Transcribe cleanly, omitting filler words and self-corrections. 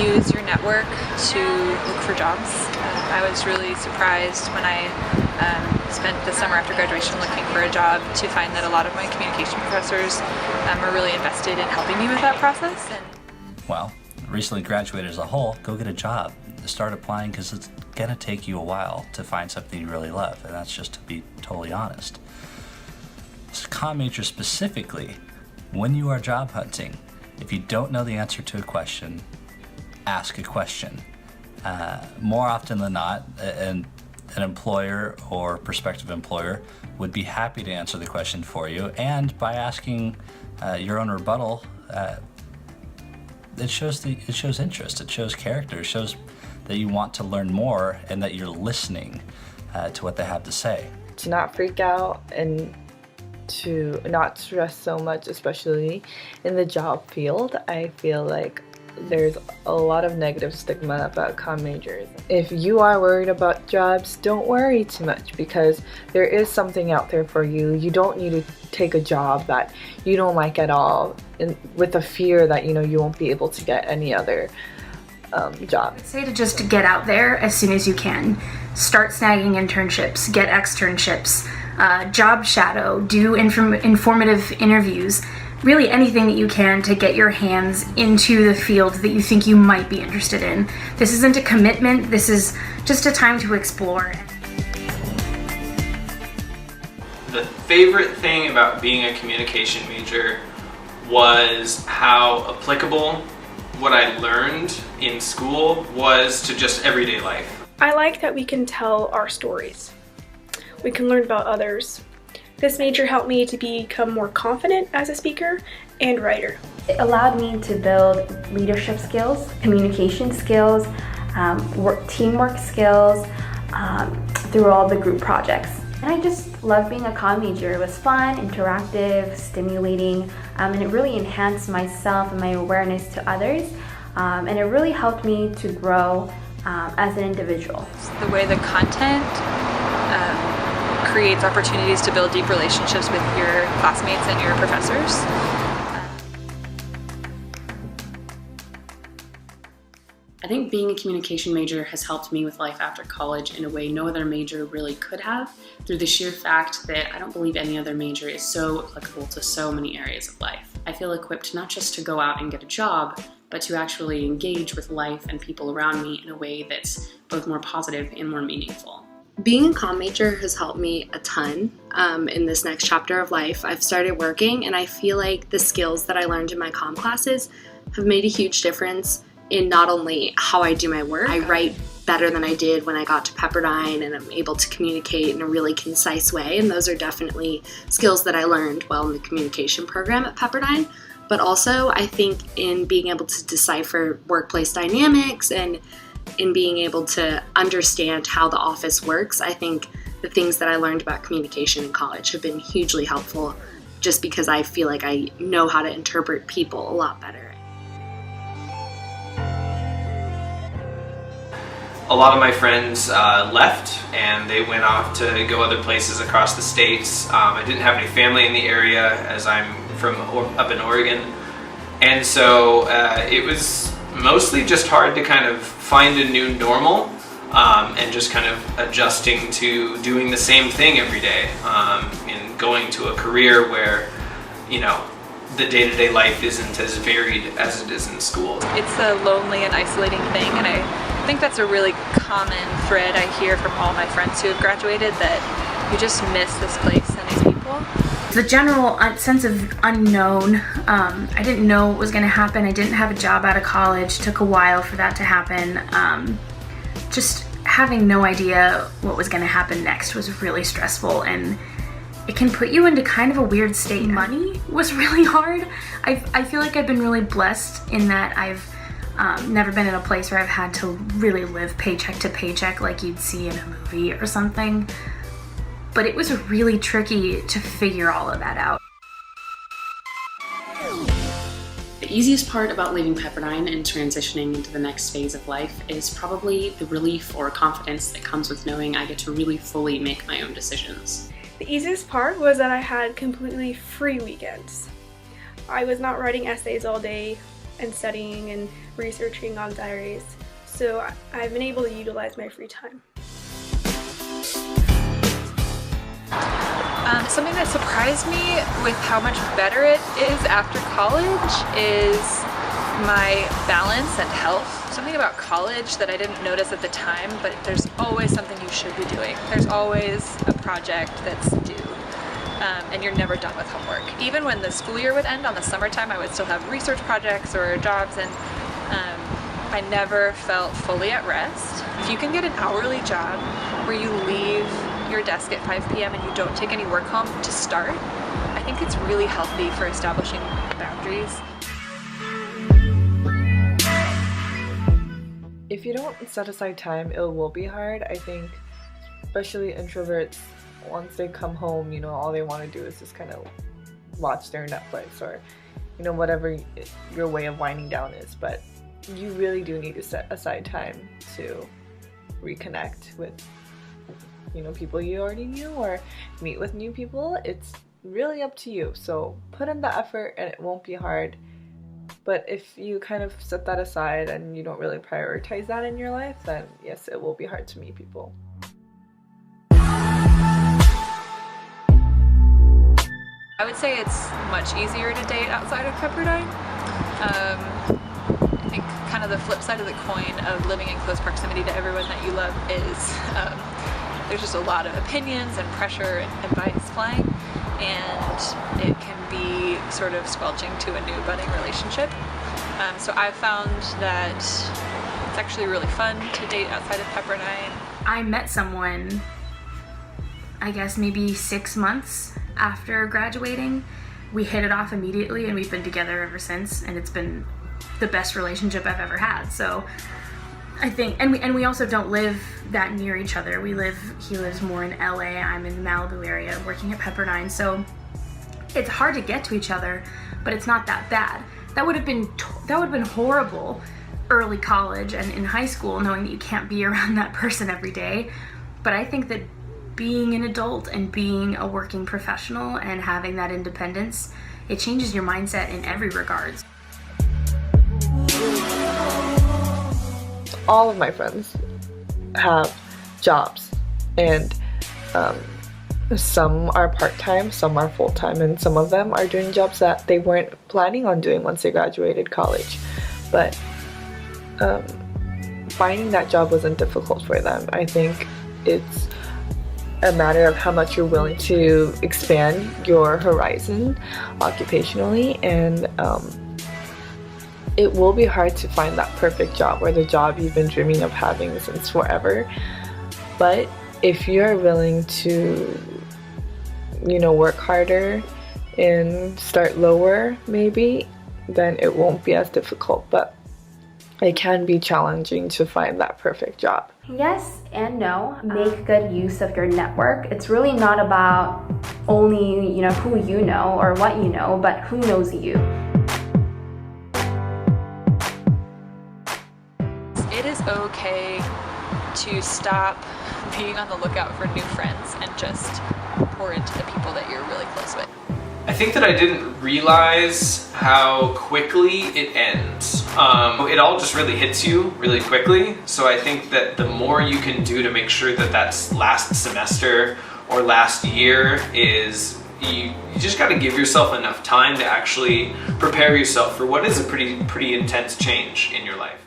use your network to look for jobs. I was really surprised when I spent the summer after graduation looking for a job to find that a lot of my communication professors are really invested in helping me with that process. Well, recently graduated as a whole, go get a job. Start applying, because it's gonna take you a while to find something you really love, and that's just to be totally honest. So comm major specifically, when you are job hunting, if you don't know the answer to a question, ask a question. More often than not, an employer or prospective employer would be happy to answer the question for you, and by asking your own rebuttal, it shows interest, it shows character, it shows that you want to learn more and that you're listening to what they have to say. To not freak out and to not stress so much, especially in the job field. I feel like there's a lot of negative stigma about comm majors. If you are worried about jobs, don't worry too much, because there is something out there for you. You don't need to take a job that you don't like at all, and with the fear that you won't be able to get any other job. I'd say to just get out there as soon as you can. Start snagging internships, get externships, job shadow, do informative interviews, really anything that you can to get your hands into the field that you think you might be interested in. This isn't a commitment, this is just a time to explore. The favorite thing about being a communication major was how applicable what I learned in school was to just everyday life. I like that we can tell our stories. We can learn about others. This major helped me to become more confident as a speaker and writer. It allowed me to build leadership skills, communication skills, teamwork skills through all the group projects. And I just loved being a comm major. It was fun, interactive, stimulating, and it really enhanced myself and my awareness to others. And it really helped me to grow as an individual. The way the content creates opportunities to build deep relationships with your classmates and your professors. I think being a communication major has helped me with life after college in a way no other major really could have, through the sheer fact that I don't believe any other major is so applicable to so many areas of life. I feel equipped not just to go out and get a job, but to actually engage with life and people around me in a way that's both more positive and more meaningful. Being a comm major has helped me a ton in this next chapter of life. I've started working, and I feel like the skills that I learned in my comm classes have made a huge difference in not only how I do my work. I write better than I did when I got to Pepperdine, and I'm able to communicate in a really concise way, and those are definitely skills that I learned while in the communication program at Pepperdine. But also, I think in being able to decipher workplace dynamics and in being able to understand how the office works, I think the things that I learned about communication in college have been hugely helpful, just because I feel like I know how to interpret people a lot better. A lot of my friends left, and they went off to go other places across the states. I didn't have any family in the area, as I'm from up in Oregon, and so it was mostly just hard to kind of find a new normal, and just kind of adjusting to doing the same thing every day, and going to a career where, the day-to-day life isn't as varied as it is in school. It's a lonely and isolating thing, and I think that's a really common thread I hear from all my friends who have graduated, that you just miss this place and these people. The general sense of unknown. I didn't know what was going to happen. I didn't have a job out of college. Took a while for that to happen. Just having no idea what was going to happen next was really stressful, and it can put you into kind of a weird state. Money was really hard. I feel like I've been really blessed in that I've never been in a place where I've had to really live paycheck to paycheck like you'd see in a movie or something. But it was really tricky to figure all of that out. The easiest part about leaving Pepperdine and transitioning into the next phase of life is probably the relief or confidence that comes with knowing I get to really fully make my own decisions. The easiest part was that I had completely free weekends. I was not writing essays all day and studying and researching on diaries. So I've been able to utilize my free time. Something that surprised me with how much better it is after college is my balance and health. Something about college that I didn't notice at the time, but there's always something you should be doing. There's always a project that's due, and you're never done with homework. Even when the school year would end on the summertime, I would still have research projects or jobs, and I never felt fully at rest. If you can get an hourly job where you leave your desk at 5 p.m. and you don't take any work home to start, I think it's really healthy for establishing boundaries. If you don't set aside time, it will be hard. I think especially introverts, once they come home, all they want to do is just kind of watch their Netflix or, whatever your way of winding down is. But you really do need to set aside time to reconnect with people you already knew or meet with new people. It's really up to you. So put in the effort and it won't be hard. But if you kind of set that aside and you don't really prioritize that in your life, then yes, it will be hard to meet people. I would say it's much easier to date outside of Pepperdine. I think kind of the flip side of the coin of living in close proximity to everyone that you love is there's just a lot of opinions and pressure and advice flying, and it can be sort of squelching to a new budding relationship. So I've found that it's actually really fun to date outside of Pepperdine. I met someone, I guess maybe 6 months after graduating. We hit it off immediately and we've been together ever since, and it's been the best relationship I've ever had. So I think, and we also don't live that near each other. He lives more in LA, I'm in the Malibu area working at Pepperdine, so it's hard to get to each other, but it's not that bad. That would have been horrible early college and in high school, knowing that you can't be around that person every day. But I think that being an adult and being a working professional and having that independence, it changes your mindset in every regards. All of my friends have jobs, and some are part-time, some are full-time, and some of them are doing jobs that they weren't planning on doing once they graduated college. But finding that job wasn't difficult for them. I think it's a matter of how much you're willing to expand your horizon occupationally, and it will be hard to find that perfect job or the job you've been dreaming of having since forever. But if you're willing to, work harder and start lower maybe, then it won't be as difficult. But it can be challenging to find that perfect job. Yes and no. Make good use of your network. It's really not about only, who you know or what you know, but who knows you. It is okay to stop being on the lookout for new friends and just pour into the people that you're really close with. I think that I didn't realize how quickly it ends. It all just really hits you really quickly. So I think that the more you can do to make sure that that's last semester or last year is, you just got to give yourself enough time to actually prepare yourself for what is a pretty intense change in your life.